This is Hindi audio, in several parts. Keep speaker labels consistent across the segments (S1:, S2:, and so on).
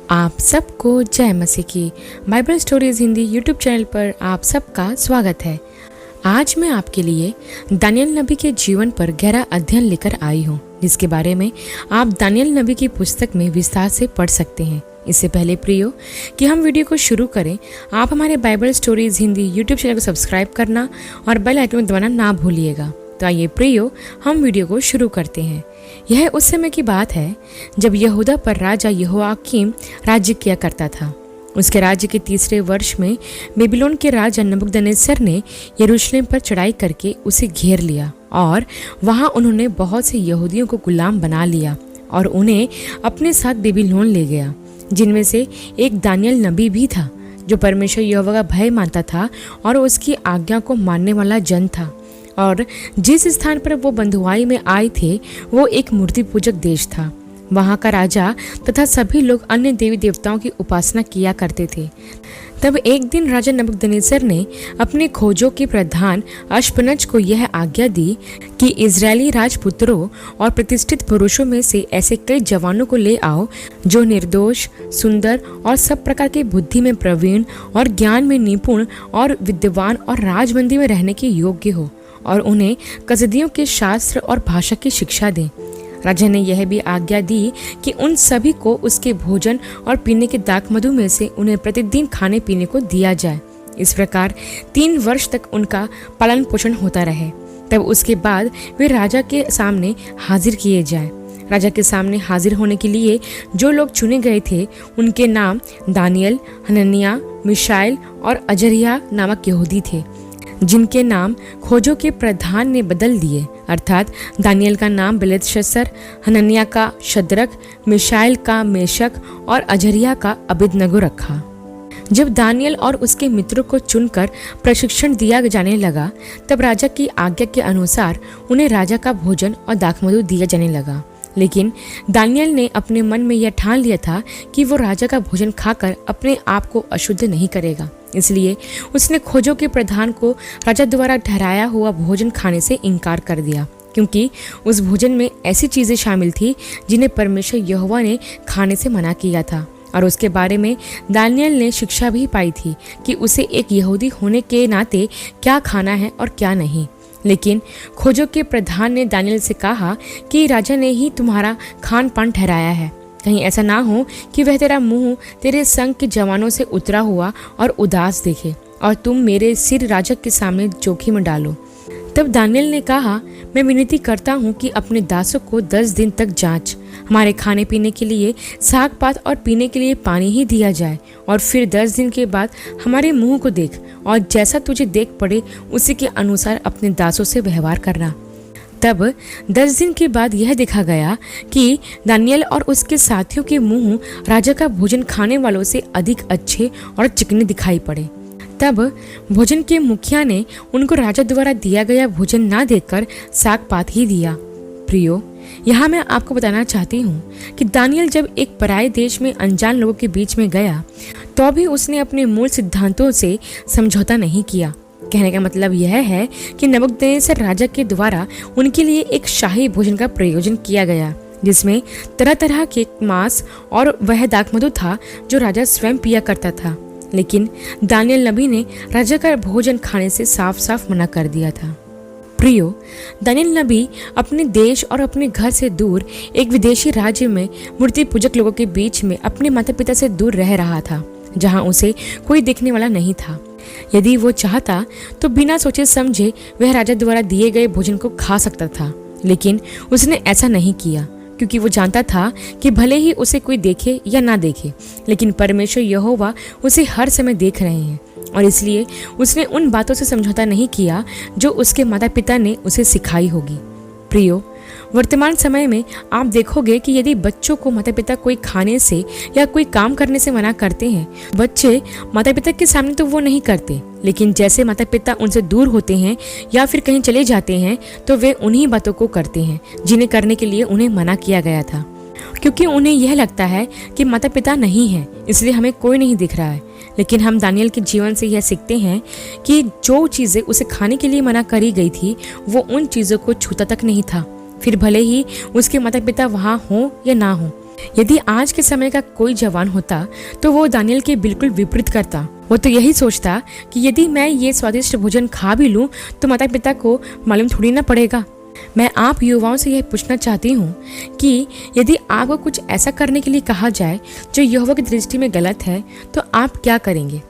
S1: आप सबको जय मसीह की Bible stories Hindi YouTube channel पर आप सबका स्वागत है। आज मैं आपके लिए दानियल नबी के जीवन पर गहरा अध्ययन लेकर आई हूँ, जिसके बारे में आप दानियल नबी की पुस्तक में विस्तार से पढ़ सकते हैं। इससे पहले प्रियो कि हम वीडियो को शुरू करें, आप हमारे Bible stories Hindi YouTube channel को सब्सक्राइब करना और बेल आइकन दबाना ना भूलिएगा। तो आइए प्रियो हम वीडियो को शुरू करते हैं। यह उस समय की बात है जब यहूदा पर राजा यहोयाकीम राज्य किया करता था। उसके राज्य के तीसरे वर्ष में बेबीलोन के राजा नबूकदनेस्सर ने यरूशलेम पर चढ़ाई करके उसे घेर लिया और वहां उन्होंने बहुत से यहूदियों को गुलाम बना लिया और उन्हें अपने साथ बेबीलोन ले गया, जिनमें से एक दानियल नबी भी था जो परमेश्वर यहोवा का भय मानता था और उसकी आज्ञा को मानने वाला जन था। और जिस स्थान पर वो बंधुआई में आए थे वो एक मूर्ति पूजक देश था। वहाँ का राजा तथा सभी लोग अन्य देवी देवताओं की उपासना किया करते थे। तब एक दिन राजा नबूकदनेस्सर ने अपने खोजों के प्रधान अश्पनज को यह आज्ञा दी कि इजरायली राजपुत्रों और प्रतिष्ठित पुरुषों में से ऐसे कई जवानों को ले आओ जो निर्दोष, सुंदर और सब प्रकार के बुद्धि में प्रवीण और ज्ञान में निपुण और विद्वान और राजबंदी में रहने के योग्य हो, और उन्हें कसदियों के शास्त्र और भाषा की शिक्षा दें। राजा ने यह भी आज्ञा दी कि उन सभी को उसके भोजन और पीने के दाखमधु में से उन्हें प्रतिदिन खाने पीने को दिया जाए। इस प्रकार 3 वर्ष तक उनका पालन पोषण होता रहे। तब उसके बाद वे राजा के सामने हाजिर किए जाएं। राजा के सामने हाजिर होने के लिए जो लोग चुने गए थे उनके नाम दानियल, हनन्याह, मिशाएल और अजर्याह नामक यहूदी थे, जिनके नाम खोजों के प्रधान ने बदल दिए। अर्थात दानियल का नाम बेलतशस्सर, हनन्याह का शद्रक, मिशाएल का मेशक और अजर्याह का अबेदनगो रखा। जब दानियल और उसके मित्रों को चुनकर प्रशिक्षण दिया जाने लगा, तब राजा की आज्ञा के अनुसार उन्हें राजा का भोजन और दाखमधु दिया जाने लगा। लेकिन दानियल ने अपने मन में यह ठान लिया था कि वो राजा का भोजन खाकर अपने आप को अशुद्ध नहीं करेगा। इसलिए उसने खोजों के प्रधान को राजा द्वारा ठहराया हुआ भोजन खाने से इनकार कर दिया, क्योंकि उस भोजन में ऐसी चीजें शामिल थी जिन्हें परमेश्वर यहोवा ने खाने से मना किया था। और उसके बारे में दानियल ने शिक्षा भी पाई थी कि उसे एक यहूदी होने के नाते क्या खाना है और क्या नहीं। लेकिन खोजों के प्रधान ने दानियल से कहा कि राजा ने ही तुम्हारा खान पान ठहराया है, कहीं ऐसा ना हो कि वह तेरा मुंह तेरे संग के जवानों से उतरा हुआ और उदास देखे और तुम मेरे सिर राजा के सामने जोखिम में डालो। तब दानियल ने कहा, मैं विनती करता हूँ कि अपने दासों को 10 दिन तक जांच, हमारे खाने पीने के लिए साग पात और पीने के लिए पानी ही दिया जाए, और फिर 10 दिन के बाद हमारे मुंह को देख और जैसा तुझे देख पड़े उसी के अनुसार अपने दासों से व्यवहार करना। तब 10 दिन के बाद यह देखा गया कि दानियल और उसके साथियों के मुंह राजा का भोजन खाने वालों से अधिक अच्छे और चिकने दिखाई पड़े। तब भोजन के मुखिया ने उनको राजा द्वारा दिया गया भोजन ना देकर साग पात ही दिया। प्रियो, यहाँ मैं आपको बताना चाहती हूँ कि दानियल जब एक पराये देश में अनजान लोगों के बीच में गया तो भी उसने अपने मूल सिद्धांतों से समझौता नहीं किया। कहने का मतलब यह है कि नबूकदनेस्सर राजा के द्वारा उनके लिए एक शाही भोजन का प्रयोजन किया गया, जिसमें तरह तरह के मांस और वह दाखमधु था जो राजा स्वयं पिया करता था। लेकिन दानियल नबी ने राजा का भोजन खाने से साफ साफ मना कर दिया था। प्रियो, दानियल नबी अपने देश और अपने घर से दूर एक विदेशी राज्य में मूर्ति पूजक लोगों के बीच में अपने माता पिता से दूर रह रहा था, जहां उसे कोई देखने वाला नहीं था। यदि वो चाहता तो बिना सोचे समझे वह राजा द्वारा दिए गए भोजन को खा सकता था, लेकिन उसने ऐसा नहीं किया, क्योंकि वो जानता था कि भले ही उसे कोई देखे या ना देखे, लेकिन परमेश्वर यहोवा उसे हर समय देख रहे हैं, और इसलिए उसने उन बातों से समझौता नहीं किया जो उसके माता पिता ने उसे सिखाई होगी। प्रियो, वर्तमान समय में आप देखोगे कि यदि बच्चों को माता पिता कोई खाने से या कोई काम करने से मना करते हैं, बच्चे माता पिता के सामने तो वो नहीं करते, लेकिन जैसे माता पिता उनसे दूर होते हैं या फिर कहीं चले जाते हैं तो वे उन्हीं बातों को करते हैं जिन्हें करने के लिए उन्हें मना किया गया था, क्योंकि उन्हें यह लगता है कि माता पिता नहीं है इसलिए हमें कोई नहीं दिख रहा है। लेकिन हम दानियल के जीवन से यह सीखते हैं कि जो चीज़ें उसे खाने के लिए मना करी गई थी वो उन चीज़ों को छूता तक नहीं था, फिर भले ही उसके माता पिता वहाँ हों या ना हों। यदि आज के समय का कोई जवान होता तो वो दानियल के बिल्कुल विपरीत करता। वो तो यही सोचता कि यदि मैं ये स्वादिष्ट भोजन खा भी लूं तो माता पिता को मालूम थोड़ी ना पड़ेगा। मैं आप युवाओं से यह पूछना चाहती हूँ कि यदि आपको कुछ ऐसा करने के लिए कहा जाए जो यहोवा की दृष्टि में गलत है तो आप क्या करेंगे?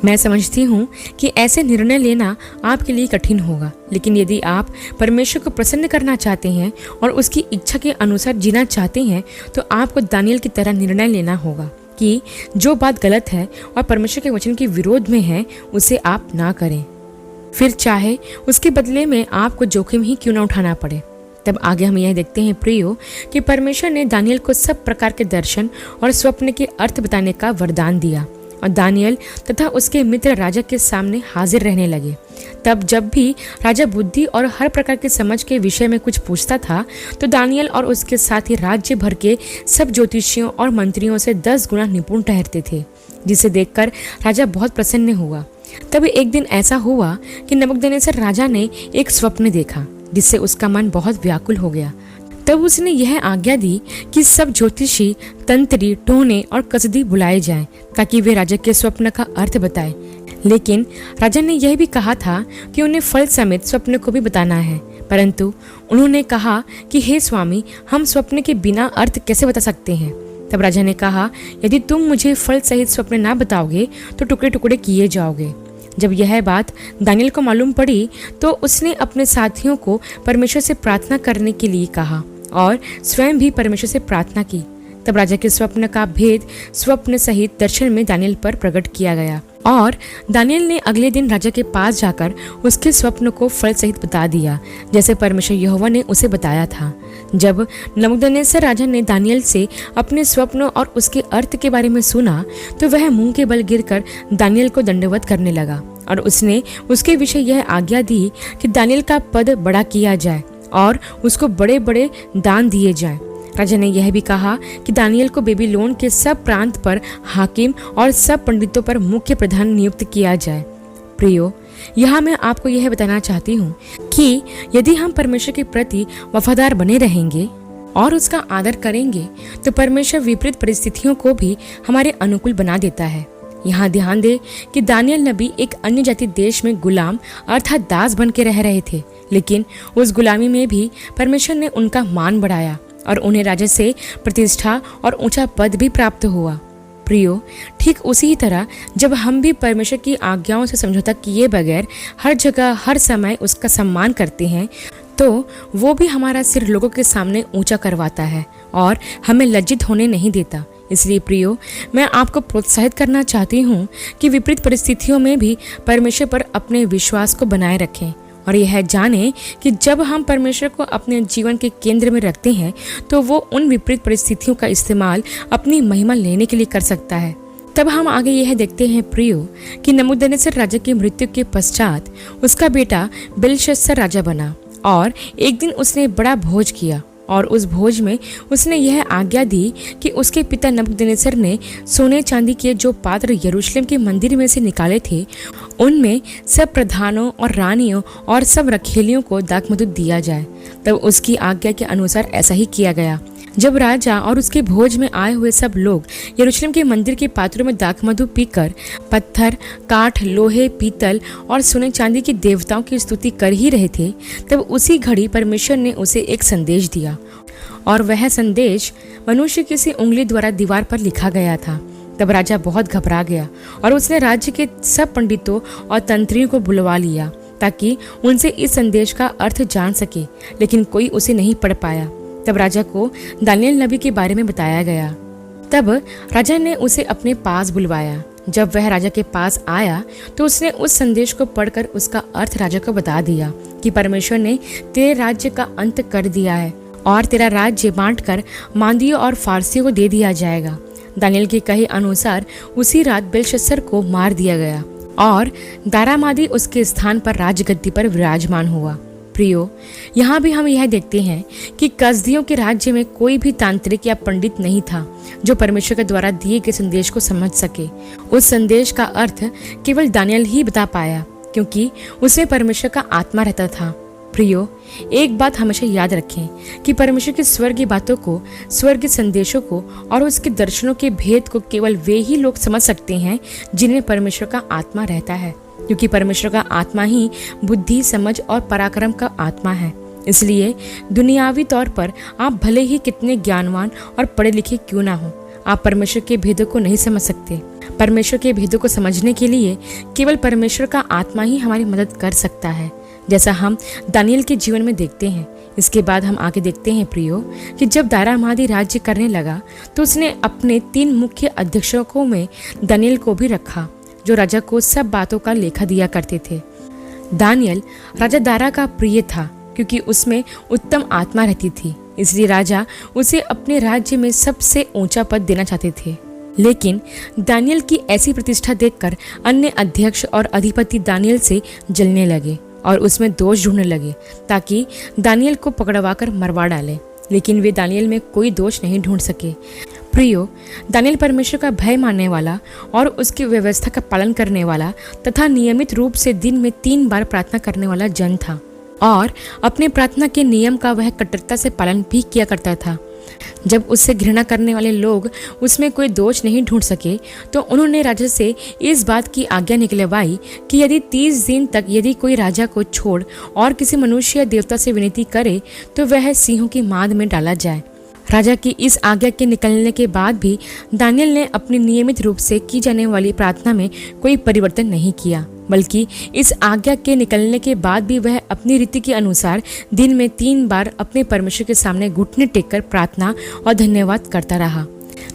S1: मैं समझती हूँ कि ऐसे निर्णय लेना आपके लिए कठिन होगा, लेकिन यदि आप परमेश्वर को प्रसन्न करना चाहते हैं और उसकी इच्छा के अनुसार जीना चाहते हैं तो आपको दानियल की तरह निर्णय लेना होगा कि जो बात गलत है और परमेश्वर के वचन के विरोध में है उसे आप ना करें, फिर चाहे उसके बदले में आपको जोखिम ही क्यों ना उठाना पड़े। तब आगे हम यह देखते हैं प्रियो कि परमेश्वर ने दानियल को सब प्रकार के दर्शन और स्वप्न के अर्थ बताने का वरदान दिया और दानियल तथा उसके मित्र राजा के सामने हाजिर रहने लगे। तब जब भी राजा बुद्धि और हर प्रकार की समझ के विषय में कुछ पूछता था तो दानियल और उसके साथी राज्य भर के सब ज्योतिषियों और मंत्रियों से 10 गुना निपुण ठहरते थे, जिसे देखकर राजा बहुत प्रसन्न हुआ। तब एक दिन ऐसा हुआ कि नबूकदनेस्सर राजा ने एक स्वप्न देखा जिससे उसका मन बहुत व्याकुल हो गया। तब उसने यह आज्ञा दी कि सब ज्योतिषी, तंत्री, टोने और कसदी बुलाए जाएं ताकि वे राजा के स्वप्न का अर्थ बताएं। लेकिन राजा ने यह भी कहा था कि उन्हें फल समेत स्वप्न को भी बताना है, परंतु उन्होंने कहा कि हे स्वामी, हम स्वप्न के बिना अर्थ कैसे बता सकते हैं? तब राजा ने कहा, यदि तुम मुझे फल सहित स्वप्न ना बताओगे तो टुकड़े टुकड़े किए जाओगे। जब यह बात दानियल को मालूम पड़ी तो उसने अपने साथियों को परमेश्वर से प्रार्थना करने के लिए कहा और स्वयं भी परमेश्वर से प्रार्थना की। तब राजा के स्वप्न का भेद स्वप्न सहित दर्शन में दानियल पर प्रकट किया गया और दानियल ने अगले दिन राजा के पास जाकर उसके स्वप्न को फल सहित बता दिया, जैसे परमेश्वर यहोवा ने उसे बताया था। जब नबूकदनेस्सर राजा ने दानियल से अपने स्वप्न और उसके अर्थ के बारे में सुना तो वह मुंह के बल गिरकर दानियल को दंडवत करने लगा और उसने उसके विषय यह आज्ञा दी कि दानियल का पद बड़ा किया जाए और उसको बड़े बड़े दान दिए जाएं। राजा ने यह भी कहा कि दानियल को बेबीलोन के सब प्रांत पर हाकिम और सब पंडितों पर मुख्य प्रधान नियुक्त किया जाए। प्रियो, यहाँ मैं आपको यह बताना चाहती हूँ कि यदि हम परमेश्वर के प्रति वफादार बने रहेंगे और उसका आदर करेंगे तो परमेश्वर विपरीत परिस्थितियों को भी हमारे अनुकूल बना देता है। यहाँ ध्यान दे कि दानियल नबी एक अन्य जाति देश में गुलाम अर्थात दास बन के रह रहे थे, लेकिन उस गुलामी में भी परमेश्वर ने उनका मान बढ़ाया और उन्हें राजा से प्रतिष्ठा और ऊंचा पद भी प्राप्त हुआ। प्रियो, ठीक उसी तरह जब हम भी परमेश्वर की आज्ञाओं से समझौता किए बगैर हर जगह हर समय उसका सम्मान करते हैं तो वो भी हमारा सिर लोगों के सामने ऊंचा करवाता है और हमें लज्जित होने नहीं देता। इसलिए प्रियो, मैं आपको प्रोत्साहित करना चाहती हूँ कि विपरीत परिस्थितियों में भी परमेश्वर पर अपने विश्वास को बनाए रखें और यह जाने कि जब हम परमेश्वर को अपने जीवन के केंद्र में रखते हैं तो वो उन विपरीत परिस्थितियों का इस्तेमाल अपनी महिमा लेने के लिए कर सकता है। तब हम आगे यह देखते हैं प्रियो कि नबूकदनेस्सर राजा की मृत्यु के पश्चात उसका बेटा बेलशस्सर राजा बना और एक दिन उसने बड़ा भोज किया और उस भोज में उसने यह आज्ञा दी कि उसके पिता नबूकदनेस्सर ने सोने चांदी के जो पात्र यरूशलेम के मंदिर में से निकाले थे उनमें सब प्रधानों और रानियों और सब रखेलियों को दाखमधु दिया जाए। तब उसकी आज्ञा के अनुसार ऐसा ही किया गया। जब राजा और उसके भोज में आए हुए सब लोग यरूशलेम के मंदिर के पात्रों में दाखमधु पीकर पत्थर, काठ, लोहे, पीतल और सोने चांदी के देवताओं की स्तुति कर ही रहे थे, तब उसी घड़ी परमेश्वर ने उसे एक संदेश दिया और वह संदेश मनुष्य की सी उंगली द्वारा दीवार पर लिखा गया था। तब राजा बहुत घबरा गया और उसने राज्य के सब पंडितों और तंत्रियों को बुलवा लिया ताकि उनसे इस संदेश का अर्थ जान सके, लेकिन कोई उसे नहीं पढ़ पाया। तब राजा को दानियल नबी के बारे में बताया गया। तब राजा ने उसे अपने पास बुलवाया। जब वह राजा के पास आया तो उसने उस संदेश को पढ़कर उसका अर्थ राजा को बता दिया कि परमेश्वर ने तेरे राज्य का अंत कर दिया है और तेरा राज्य बांटकर मांदियों और फारसियों को दे दिया जाएगा। दानियल के कहे अनुसार उसी रात बेलशस्सर को मार दिया गया और दारामादी उसके स्थान पर राजगद्दी पर विराजमान हुआ। प्रियो, यहाँ भी हम यह देखते हैं कि कसदियों के राज्य में कोई भी तांत्रिक या पंडित नहीं था जो परमेश्वर के द्वारा दिए गए संदेश को समझ सके। उस संदेश का अर्थ केवल दानियल ही बता पाया क्योंकि उसमें परमेश्वर का आत्मा रहता था। प्रियो, एक बात हमेशा याद रखें कि परमेश्वर की स्वर्गीय बातों को, स्वर्गीय संदेशों को और उसके दर्शनों के भेद को केवल वे ही लोग समझ सकते हैं जिनमें परमेश्वर का आत्मा रहता है, क्योंकि परमेश्वर का आत्मा ही बुद्धि, समझ और पराक्रम का आत्मा है। इसलिए दुनियावी तौर पर आप भले ही कितने ज्ञानवान और पढ़े लिखे क्यों ना हो, आप परमेश्वर के भेदों को नहीं समझ सकते। परमेश्वर के भेदों को समझने के लिए केवल परमेश्वर का आत्मा ही हमारी मदद कर सकता है, जैसा हम दानियल के जीवन में देखते हैं। इसके बाद हम आगे देखते हैं प्रियो कि जब दारा मादी राज्य करने लगा तो उसने अपने 3 मुख्य अध्यक्षकों में दानियल को भी रखा, जो राजा को सब बातों का लेखा दिया करते थे। दानियल राजा दारा का प्रिय था क्योंकि उसमें उत्तम आत्मा रहती थी, इसलिए राजा उसे अपने राज्य में सबसे ऊंचा पद देना चाहते थे। लेकिन दानियल की ऐसी प्रतिष्ठा देखकर अन्य अध्यक्ष और अधिपति दानियल से जलने लगे और उसमें दोष ढूंढने लगे ताकि दानियल को पकड़वा कर मरवा डाले, लेकिन वे दानियल में कोई दोष नहीं ढूंढ सके। प्रियो, दानियल परमेश्वर का भय मानने वाला और उसकी व्यवस्था का पालन करने वाला तथा नियमित रूप से दिन में 3 बार प्रार्थना करने वाला जन था और अपने प्रार्थना के नियम का वह कट्टरता से पालन भी किया करता था। जब उससे घृणा करने वाले लोग उसमें कोई दोष नहीं ढूंढ सके तो उन्होंने राजा से इस बात की आज्ञा निकलवाई कि यदि 30 दिन तक यदि कोई राजा को छोड़ और किसी मनुष्य या देवता से विनती करे तो वह सिंहों की मांद में डाला जाए। राजा की इस आज्ञा के निकलने के बाद भी दानियल ने अपनी नियमित रूप से की जाने वाली प्रार्थना में कोई परिवर्तन नहीं किया, बल्कि इस आज्ञा के निकलने के बाद भी वह अपनी रीति के अनुसार दिन में 3 बार अपने परमेश्वर के सामने घुटने टेककर प्रार्थना और धन्यवाद करता रहा।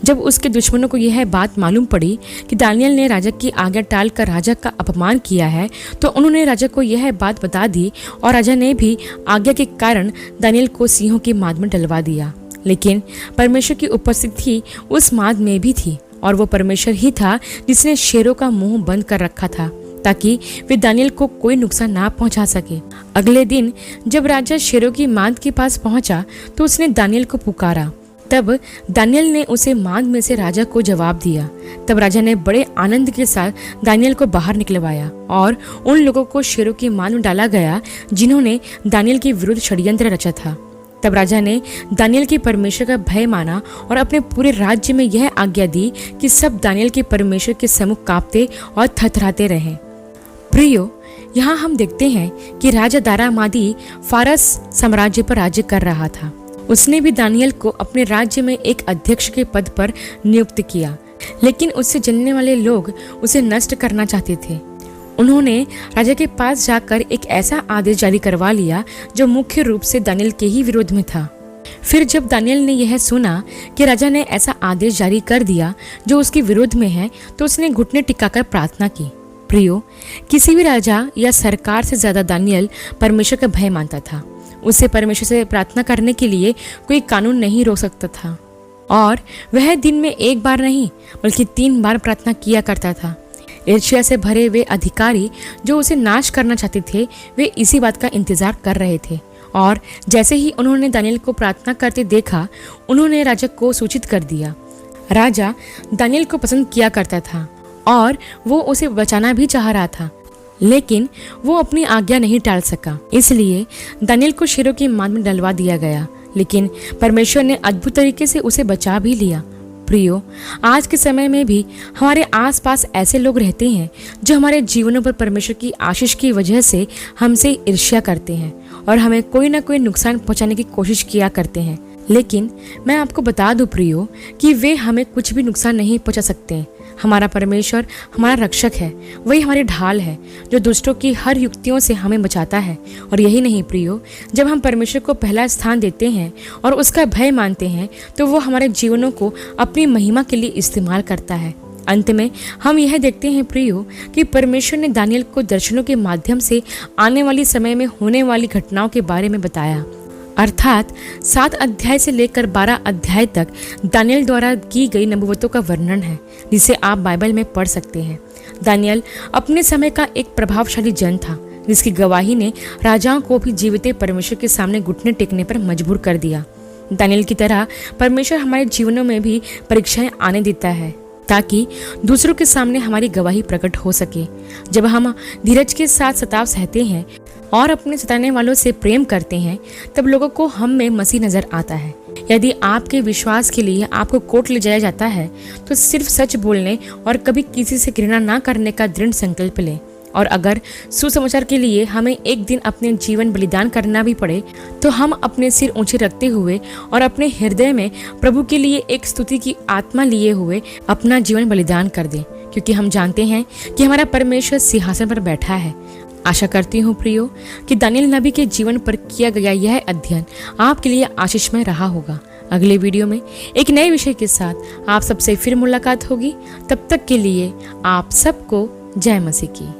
S1: जब उसके दुश्मनों को यह बात मालूम पड़ी कि दानियल ने राजा की आज्ञा टालकर राजा का अपमान किया है तो उन्होंने राजा को यह बात बता दी और राजा ने भी आज्ञा के कारण दानियल को सिंहों की मांद में डलवा दिया। लेकिन परमेश्वर की उपस्थिति उस मांद में भी थी और वो परमेश्वर ही था जिसने शेरों का मुंह बंद कर रखा था ताकि वे दानियल को कोई नुकसान ना पहुंचा सके। अगले दिन जब राजा शेरों की मांद के पास पहुंचा तो उसने दानियल को पुकारा। तब दानियल ने उसे मांद में से राजा को जवाब दिया। तब राजा ने बड़े आनंद के साथ दानियल को बाहर निकलवाया और उन लोगों को शेरों की मांद में डाला गया जिन्होंने दानियल के विरुद्ध षड्यंत्र रचा था। तब राजा ने दानियल के परमेश्वर का भय माना और अपने पूरे राज्य में यह आज्ञा दी कि सब दानियल के परमेश्वर के सम्मुख कांपते और थरथराते रहें। प्रियो, यहाँ हम देखते हैं कि राजा दारा मादी फारस साम्राज्य पर राज्य कर रहा था। उसने भी दानियल को अपने राज्य में एक अध्यक्ष के पद पर नियुक्त किया, लेकिन उससे जलने वाले लोग उसे नष्ट करना चाहते थे। उन्होंने राजा के पास जाकर एक ऐसा आदेश जारी करवा लिया जो मुख्य रूप से दानियल के ही विरोध में था। फिर जब दानियल ने यह सुना कि राजा ने ऐसा आदेश जारी कर दिया जो उसके विरोध में है तो उसने घुटने टिकाकर प्रार्थना की। प्रियो, किसी भी राजा या सरकार से ज्यादा दानियल परमेश्वर का भय मानता था। उसे परमेश्वर से प्रार्थना करने के लिए कोई कानून नहीं रोक सकता था और वह दिन में 1 बार नहीं बल्कि 3 बार प्रार्थना किया करता था। ईर्ष्या से भरे वे अधिकारी जो उसे नाश करना चाहते थे वे इसी बात का इंतजार कर रहे थे और जैसे ही उन्होंने दानियल को प्रार्थना करते देखा उन्होंने राजा को सूचित कर दिया। राजा दानियल को पसंद किया करता था और वो उसे बचाना भी चाह रहा था, लेकिन वो अपनी आज्ञा नहीं टाल सका। इसलिए दानियल को शेरों की मांद में डलवा दिया गया, लेकिन परमेश्वर ने अद्भुत तरीके से उसे बचा भी लिया। प्रियो, आज के समय में भी हमारे आसपास ऐसे लोग रहते हैं जो हमारे जीवनों पर परमेश्वर की आशीष की वजह से हमसे ईर्ष्या करते हैं और हमें कोई ना कोई नुकसान पहुंचाने की कोशिश किया करते हैं। लेकिन मैं आपको बता दूं प्रियो कि वे हमें कुछ भी नुकसान नहीं पहुंचा सकते। हमारा परमेश्वर हमारा रक्षक है, वही हमारी ढाल है जो दुष्टों की हर युक्तियों से हमें बचाता है। और यही नहीं प्रियो, जब हम परमेश्वर को पहला स्थान देते हैं और उसका भय मानते हैं तो वो हमारे जीवनों को अपनी महिमा के लिए इस्तेमाल करता है। अंत में हम यह देखते हैं प्रियो कि परमेश्वर ने दानियल को दर्शनों के माध्यम से आने वाली समय में होने वाली घटनाओं के बारे में बताया। अर्थात 7 अध्याय से लेकर 12 अध्याय तक दानियल द्वारा की गई नबूवतों का वर्णन है, जिसे आप बाइबल में पढ़ सकते हैं। दानियल अपने समय का एक प्रभावशाली जन था, जिसकी गवाही ने राजाओं को भी जीवित परमेश्वर के सामने घुटने टेकने पर मजबूर कर दिया। दानियल की तरह परमेश्वर हमारे जीवनों में भी परीक्षाएं आने देता है ताकि दूसरों के सामने हमारी गवाही प्रकट हो सके। जब हम धीरज के साथ सताव सहते हैं और अपने सताने वालों से प्रेम करते हैं, तब लोगों को हम में मसीह नजर आता है। यदि आपके विश्वास के लिए आपको कोर्ट ले जाया जाता है, तो सिर्फ सच बोलने और कभी किसी से घृणा ना करने का दृढ़ संकल्प लें। और अगर सुसमाचार के लिए हमें एक दिन अपने जीवन बलिदान करना भी पड़े, तो हम अपने सिर ऊंचे रखते हुए और अपने हृदय में प्रभु के लिए एक स्तुति की आत्मा लिए हुए अपना जीवन बलिदान कर दें, क्योंकि हम जानते हैं कि हमारा परमेश्वर सिंहासन पर बैठा है। आशा करती हूँ प्रियो कि दानियल नबी के जीवन पर किया गया यह अध्ययन आपके लिए आशीषमय रहा होगा। अगले वीडियो में एक नए विषय के साथ आप सबसे फिर मुलाकात होगी। तब तक के लिए आप सबको जय मसीह की।